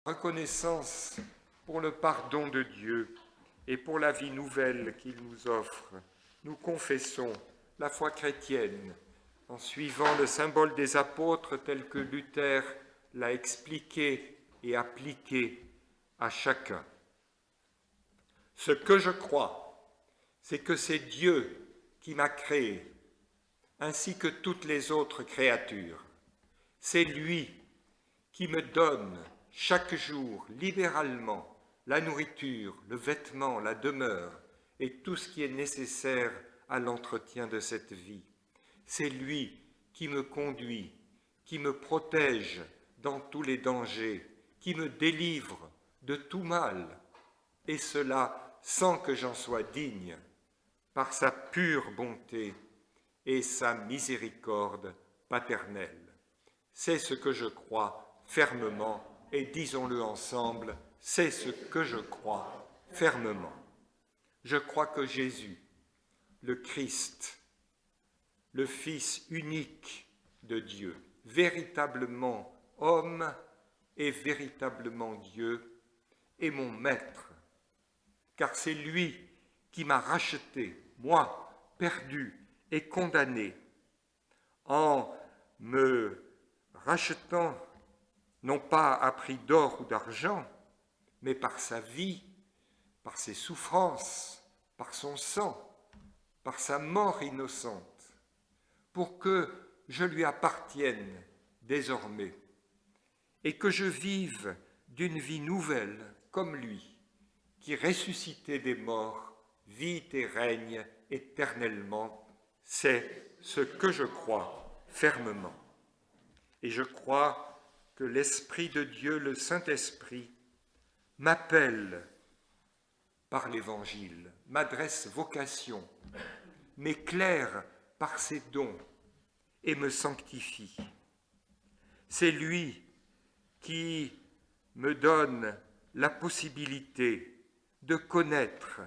Reconnaissance pour le pardon de Dieu et pour la vie nouvelle qu'il nous offre, nous confessons la foi chrétienne en suivant le symbole des apôtres tel que Luther l'a expliqué et appliqué à chacun. Ce que je crois, c'est que c'est Dieu qui m'a créé, ainsi que toutes les autres créatures. C'est lui qui me donne chaque jour, libéralement, la nourriture, le vêtement, la demeure et tout ce qui est nécessaire à l'entretien de cette vie. C'est lui qui me conduit, qui me protège dans tous les dangers, qui me délivre de tout mal, et cela sans que j'en sois digne, par sa pure bonté et sa miséricorde paternelle. C'est ce que je crois fermement, et disons-le ensemble, c'est ce que je crois fermement. Je crois que Jésus, le Christ, le Fils unique de Dieu, véritablement homme et véritablement Dieu, est mon maître, car c'est lui qui m'a racheté, moi, perdu et condamné, en me rachetant non pas à prix d'or ou d'argent, mais par sa vie, par ses souffrances, par son sang, par sa mort innocente, pour que je lui appartienne désormais et que je vive d'une vie nouvelle comme lui, qui ressuscité des morts, vit et règne éternellement. C'est ce que je crois fermement. Et je crois que l'Esprit de Dieu, le Saint-Esprit, m'appelle par l'Évangile, m'adresse vocation, m'éclaire par ses dons et me sanctifie. C'est lui qui me donne la possibilité de connaître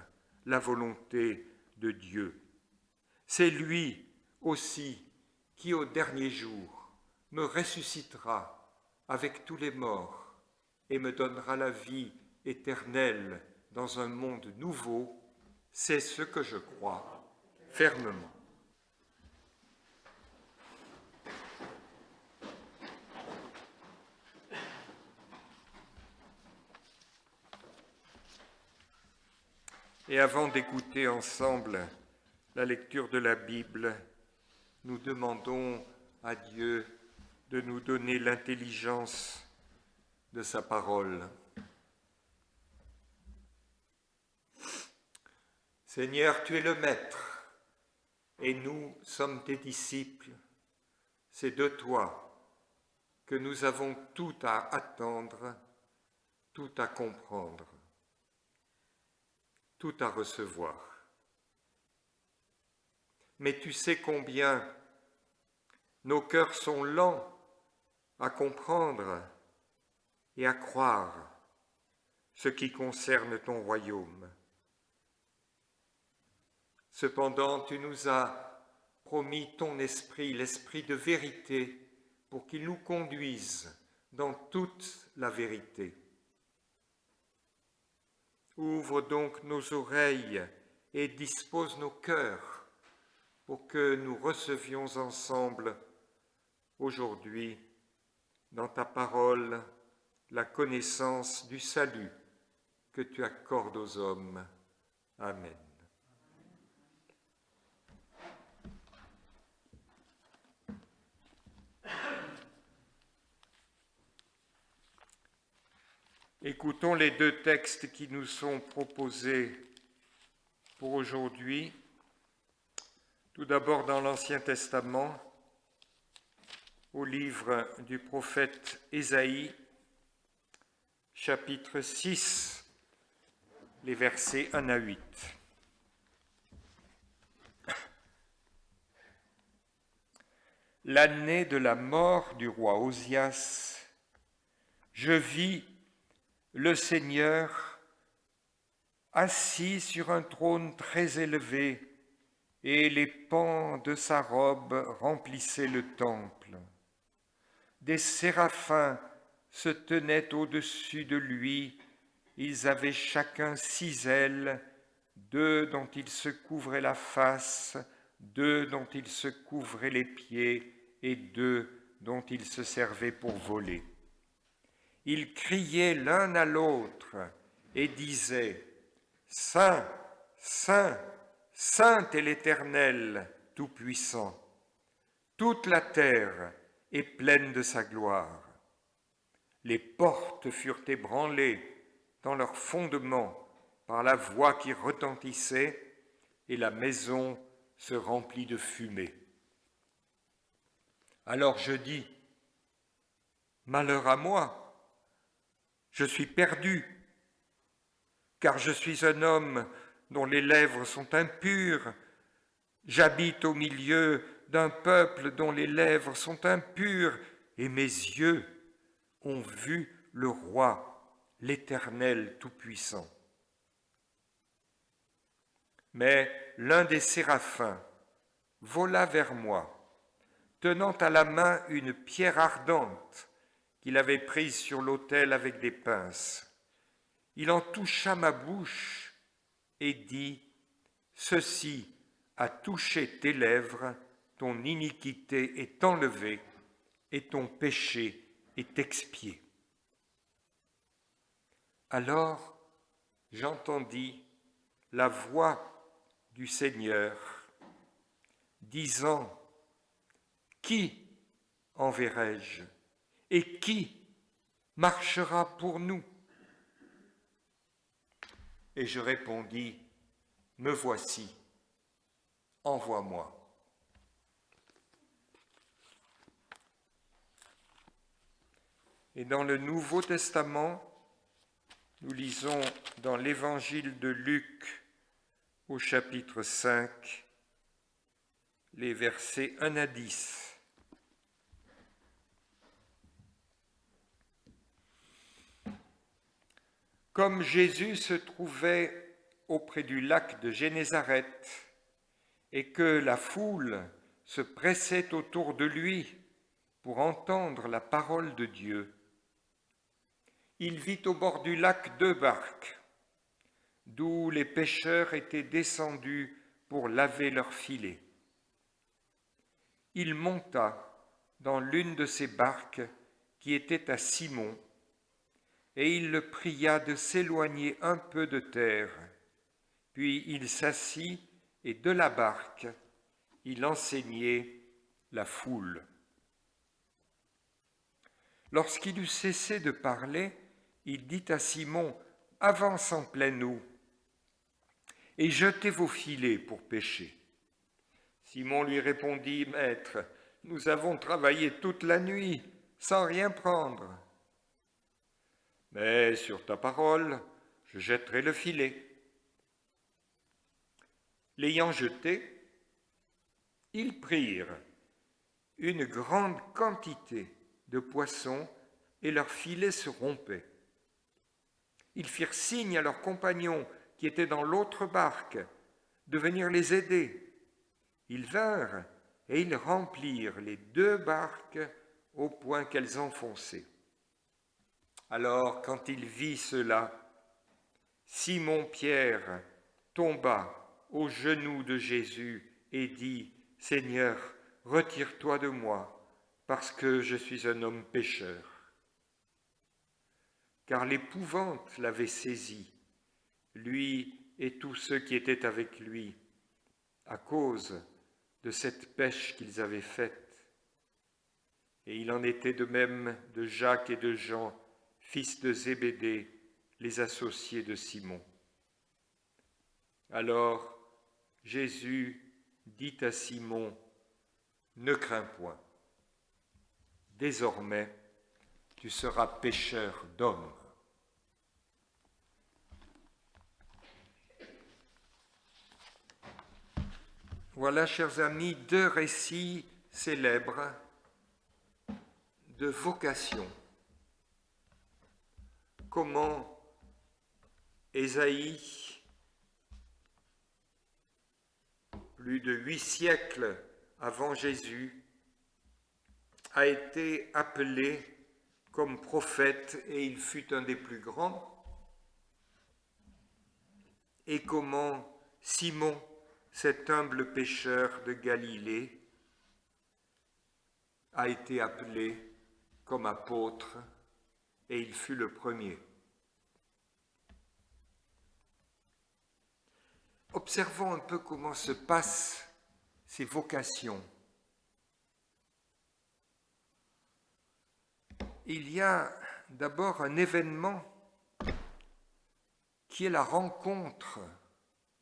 la volonté de Dieu. C'est lui aussi qui, au dernier jour, me ressuscitera avec tous les morts et me donnera la vie éternelle dans un monde nouveau. C'est ce que je crois fermement. Et avant d'écouter ensemble la lecture de la Bible, nous demandons à Dieu de nous donner l'intelligence de sa parole. Seigneur, tu es le Maître, et nous sommes tes disciples. C'est de toi que nous avons tout à attendre, tout à comprendre, tout à recevoir. Mais tu sais combien nos cœurs sont lents à comprendre et à croire ce qui concerne ton royaume. Cependant, tu nous as promis ton esprit, l'esprit de vérité, pour qu'il nous conduise dans toute la vérité. Ouvre donc nos oreilles et dispose nos cœurs pour que nous recevions ensemble aujourd'hui, dans ta parole, la connaissance du salut que tu accordes aux hommes. Amen. Écoutons les deux textes qui nous sont proposés pour aujourd'hui. Tout d'abord dans l'Ancien Testament, au livre du prophète Ésaïe, chapitre 6, les versets 1 à 8. L'année de la mort du roi Osias, je vis le Seigneur assis sur un trône très élevé, et les pans de sa robe remplissaient le temple. Des séraphins se tenaient au-dessus de lui. Ils avaient chacun 6 ailes, 2 dont ils se couvraient la face, 2 dont ils se couvraient les pieds et 2 dont ils se servaient pour voler. Ils criaient l'un à l'autre et disaient « Saint, Saint, Saint est l'Éternel Tout-Puissant. Toute la terre est pleine de sa gloire. » Les portes furent ébranlées dans leur fondement par la voix qui retentissait, et la maison se remplit de fumée. Alors je dis, malheur à moi, je suis perdu, car je suis un homme dont les lèvres sont impures, j'habite au milieu d'un peuple dont les lèvres sont impures, et mes yeux ont vu le roi, l'Éternel Tout-Puissant. Mais l'un des séraphins vola vers moi, tenant à la main une pierre ardente qu'il avait prise sur l'autel avec des pinces. Il en toucha ma bouche et dit, « Ceci a touché tes lèvres, ton iniquité est enlevée et ton péché est expié. » Alors j'entendis la voix du Seigneur disant, « Qui enverrai-je et qui marchera pour nous ?» Et je répondis, « Me voici, envoie-moi. » Et dans le Nouveau Testament, nous lisons dans l'Évangile de Luc au chapitre 5, les versets 1 à 10. Comme Jésus se trouvait auprès du lac de Génézareth et que la foule se pressait autour de lui pour entendre la parole de Dieu, il vit au bord du lac 2 barques, d'où les pêcheurs étaient descendus pour laver leurs filets. Il monta dans l'une de ces barques qui était à Simon, et il le pria de s'éloigner un peu de terre. Puis il s'assit et de la barque, il enseignait la foule. Lorsqu'il eut cessé de parler, il dit à Simon, « Avance en pleine eau et jetez vos filets pour pêcher. » Simon lui répondit, « Maître, nous avons travaillé toute la nuit sans rien prendre. Mais sur ta parole, je jetterai le filet. » L'ayant jeté, ils prirent une grande quantité de poissons et leurs filets se rompaient. Ils firent signe à leurs compagnons qui étaient dans l'autre barque de venir les aider. Ils vinrent et ils remplirent les 2 barques au point qu'elles enfonçaient. Alors, quand il vit cela, Simon-Pierre tomba aux genoux de Jésus et dit, « Seigneur, retire-toi de moi, parce que je suis un homme pécheur. » Car l'épouvante l'avait saisi, lui et tous ceux qui étaient avec lui, à cause de cette pêche qu'ils avaient faite. Et il en était de même de Jacques et de Jean, fils de Zébédée, les associés de Simon. Alors Jésus dit à Simon, « Ne crains point, désormais tu seras pêcheur d'hommes. » Voilà, chers amis, 2 récits célèbres de vocation. Comment Ésaïe, plus de 8 siècles avant Jésus, a été appelé comme prophète et il fut un des plus grands, et comment Simon, cet humble pêcheur de Galilée, a été appelé comme apôtre et il fut le premier. Observons un peu comment se passent ces vocations. Il y a d'abord un événement qui est la rencontre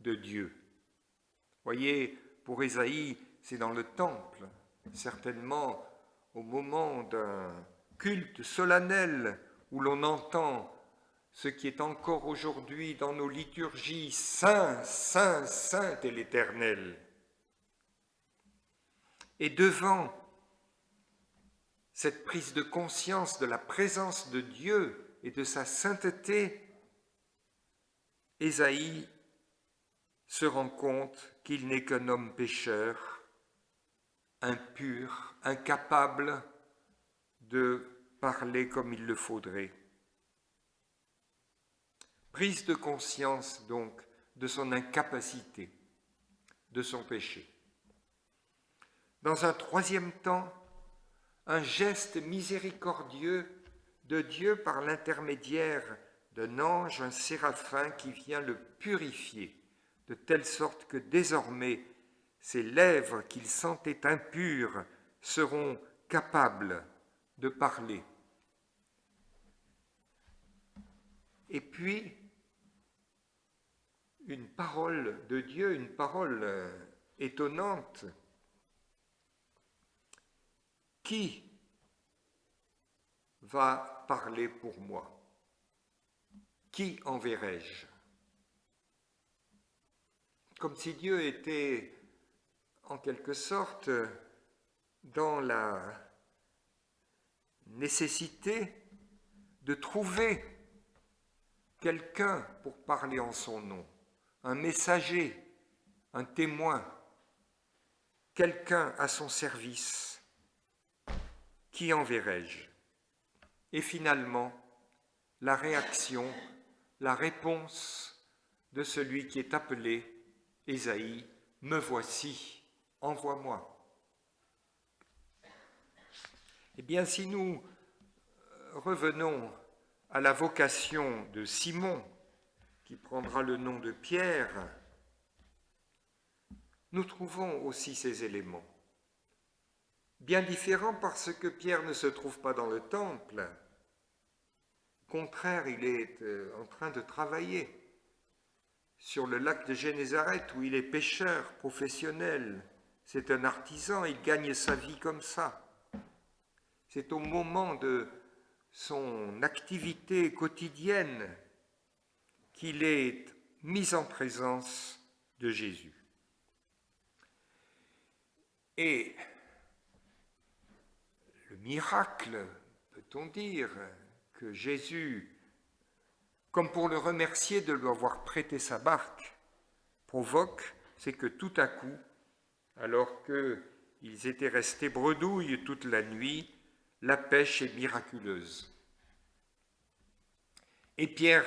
de Dieu. Voyez, pour Ésaïe, c'est dans le temple, certainement au moment d'un culte solennel où l'on entend ce qui est encore aujourd'hui dans nos liturgies, Saint, Saint, Saint est l'Éternel. Et devant cette prise de conscience de la présence de Dieu et de sa sainteté, Ésaïe se rend compte qu'il n'est qu'un homme pécheur, impur, incapable de parler comme il le faudrait. Prise de conscience donc de son incapacité, de son péché. Dans un troisième temps, un geste miséricordieux de Dieu par l'intermédiaire d'un ange, un séraphin qui vient le purifier, de telle sorte que désormais ses lèvres qu'il sentait impures seront capables de parler. Et puis, une parole de Dieu, une parole étonnante. Qui va parler pour moi? Qui enverrai-je? Comme si Dieu était en quelque sorte dans la nécessité de trouver quelqu'un pour parler en son nom, un messager, un témoin, quelqu'un à son service. Qui enverrai-je? Et finalement, la réaction, la réponse de celui qui est appelé, Ésaïe, « Me voici, envoie-moi ». Eh bien, si nous revenons à la vocation de Simon, qui prendra le nom de Pierre, nous trouvons aussi ces éléments. Bien différent parce que Pierre ne se trouve pas dans le temple. Au contraire, il est en train de travailler sur le lac de Génézareth où il est pêcheur professionnel. C'est un artisan, il gagne sa vie comme ça. C'est au moment de son activité quotidienne qu'il est mis en présence de Jésus. Et le miracle, peut-on dire, que Jésus, comme pour le remercier de lui avoir prêté sa barque, provoque, c'est que tout à coup, alors qu'ils étaient restés bredouilles toute la nuit, la pêche est miraculeuse. Et Pierre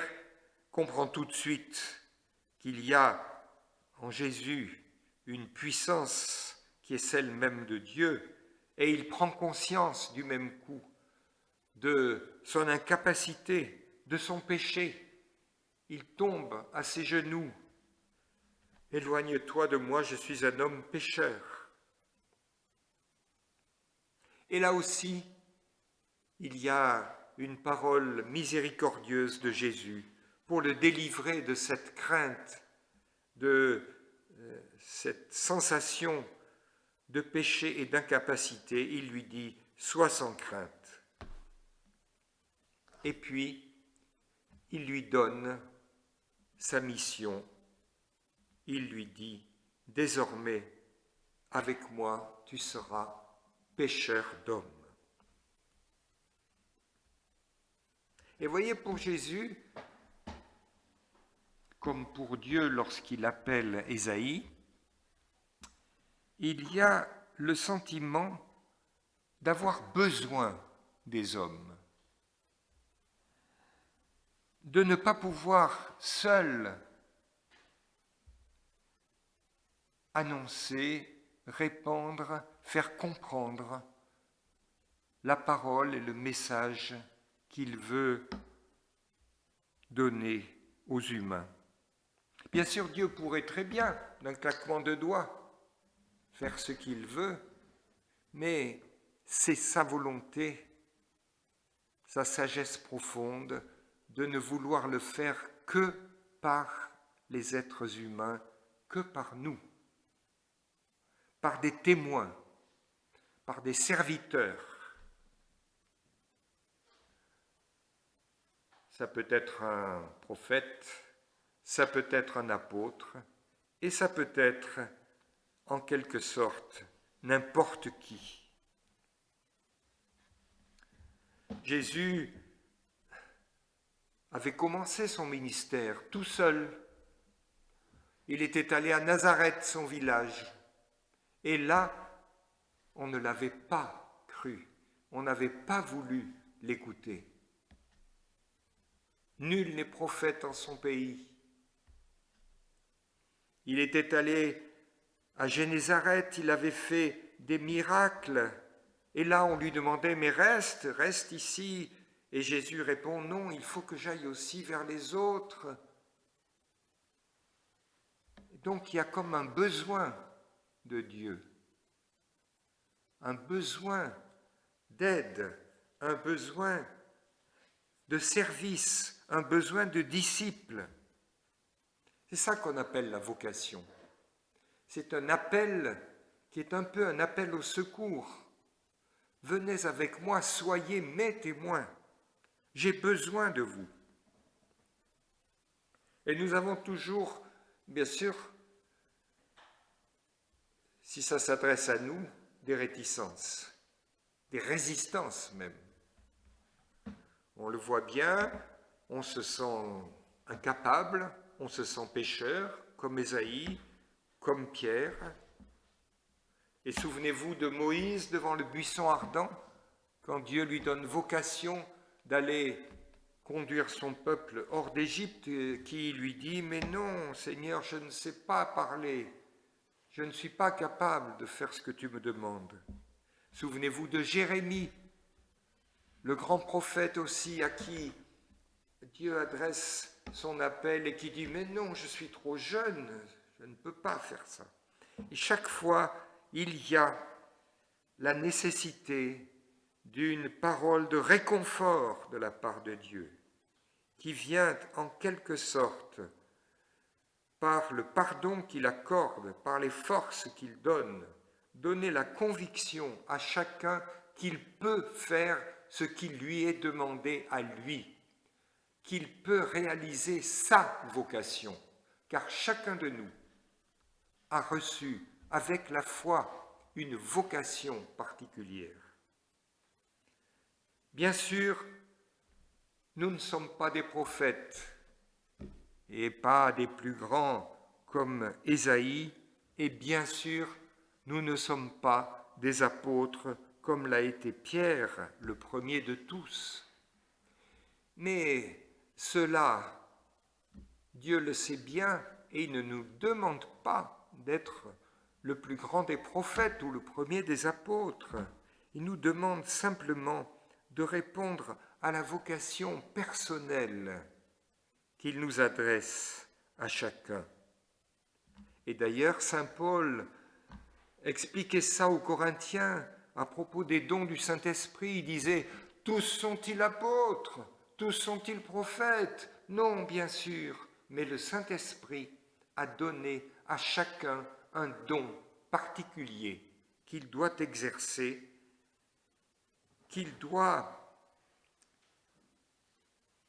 comprend tout de suite qu'il y a en Jésus une puissance qui est celle même de Dieu, et il prend conscience du même coup de son incapacité, de son péché. Il tombe à ses genoux. « Éloigne-toi de moi, je suis un homme pécheur. » Et là aussi, il y a une parole miséricordieuse de Jésus pour le délivrer de cette crainte, de cette sensation de péché et d'incapacité. Il lui dit « Sois sans crainte ». Et puis, il lui donne sa mission. Il lui dit « Désormais, avec moi, tu seras pêcheur d'hommes. » Et voyez, pour Jésus, comme pour Dieu lorsqu'il appelle Ésaïe, il y a le sentiment d'avoir besoin des hommes. de ne pas pouvoir seul annoncer, répandre, faire comprendre la parole et le message qu'il veut donner aux humains. Bien sûr, Dieu pourrait très bien, d'un claquement de doigts, faire ce qu'il veut, mais c'est sa volonté, sa sagesse profonde, de ne vouloir le faire que par les êtres humains, que par nous, par des témoins, par des serviteurs. Ça peut être un prophète, ça peut être un apôtre, et ça peut être, en quelque sorte, n'importe qui. Jésus avait commencé son ministère tout seul. Il était allé à Nazareth, son village, et là, on ne l'avait pas cru, on n'avait pas voulu l'écouter. Nul n'est prophète en son pays. Il était allé à Génézareth, il avait fait des miracles, et là on lui demandait, mais reste ici. Et Jésus répond, non, il faut que j'aille aussi vers les autres. Donc il y a comme un besoin de Dieu, un besoin d'aide, un besoin de service, un besoin de disciples. C'est ça qu'on appelle la vocation. C'est un appel qui est un peu un appel au secours. Venez avec moi, soyez mes témoins. J'ai besoin de vous. Et nous avons toujours, bien sûr, si ça s'adresse à nous, des réticences, des résistances même. On le voit bien, on se sent incapable, on se sent pécheur, comme Ésaïe, comme Pierre. Et souvenez-vous de Moïse devant le buisson ardent, quand Dieu lui donne vocation d'aller conduire son peuple hors d'Égypte, qui lui dit « Mais non, Seigneur, je ne sais pas parler, je ne suis pas capable de faire ce que tu me demandes. » Souvenez-vous de Jérémie, le grand prophète aussi, à qui Dieu adresse son appel et qui dit « Mais non, je suis trop jeune, je ne peux pas faire ça. » Et chaque fois, il y a la nécessité d'une parole de réconfort de la part de Dieu, qui vient en quelque sorte par le pardon qu'il accorde, par les forces qu'il donne, donner la conviction à chacun qu'il peut faire ce qui lui est demandé à lui, qu'il peut réaliser sa vocation, car chacun de nous a reçu avec la foi une vocation particulière. Bien sûr, nous ne sommes pas des prophètes et pas des plus grands comme Ésaïe, et bien sûr, nous ne sommes pas des apôtres comme l'a été Pierre, le premier de tous. Mais cela, Dieu le sait bien, et il ne nous demande pas d'être le plus grand des prophètes ou le premier des apôtres. Il nous demande simplement de répondre à la vocation personnelle qu'il nous adresse à chacun. Et d'ailleurs, saint Paul expliquait ça aux Corinthiens à propos des dons du Saint-Esprit. Il disait « Tous sont-ils apôtres? Tous sont-ils prophètes? Non, bien sûr, mais le Saint-Esprit a donné à chacun un don particulier qu'il doit exercer, qu'il doit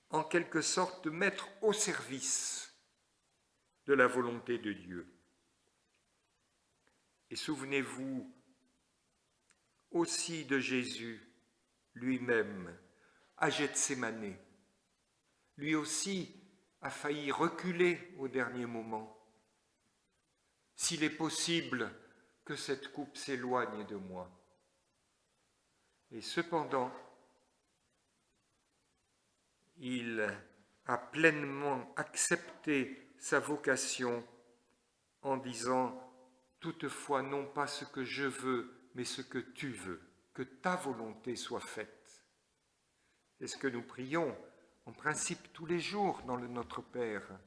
en quelque sorte mettre au service de la volonté de Dieu. Et souvenez-vous aussi de Jésus lui-même à Gethsémané. Lui aussi a failli reculer au dernier moment. S'il est possible que cette coupe s'éloigne de moi. Et cependant, il à pleinement accepter sa vocation en disant « Toutefois, non pas ce que je veux, mais ce que tu veux, que ta volonté soit faite. » C'est ce que nous prions en principe tous les jours dans le Notre Père,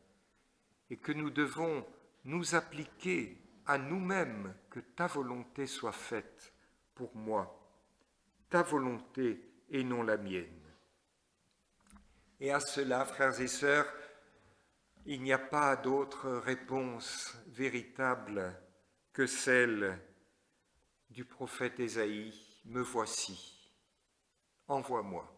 et que nous devons nous appliquer à nous-mêmes, que ta volonté soit faite pour moi, ta volonté et non la mienne. Et à cela, frères et sœurs, il n'y a pas d'autre réponse véritable que celle du prophète Ésaïe, « Me voici, envoie-moi ».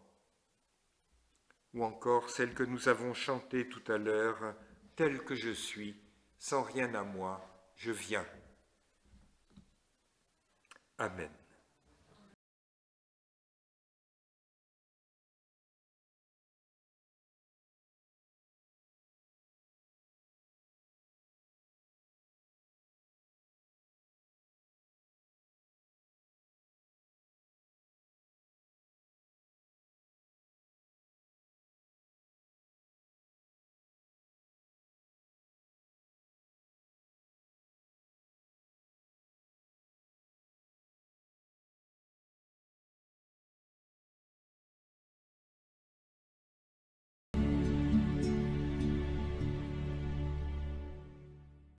Ou encore celle que nous avons chantée tout à l'heure, « Tel que je suis, sans rien à moi, je viens ». Amen.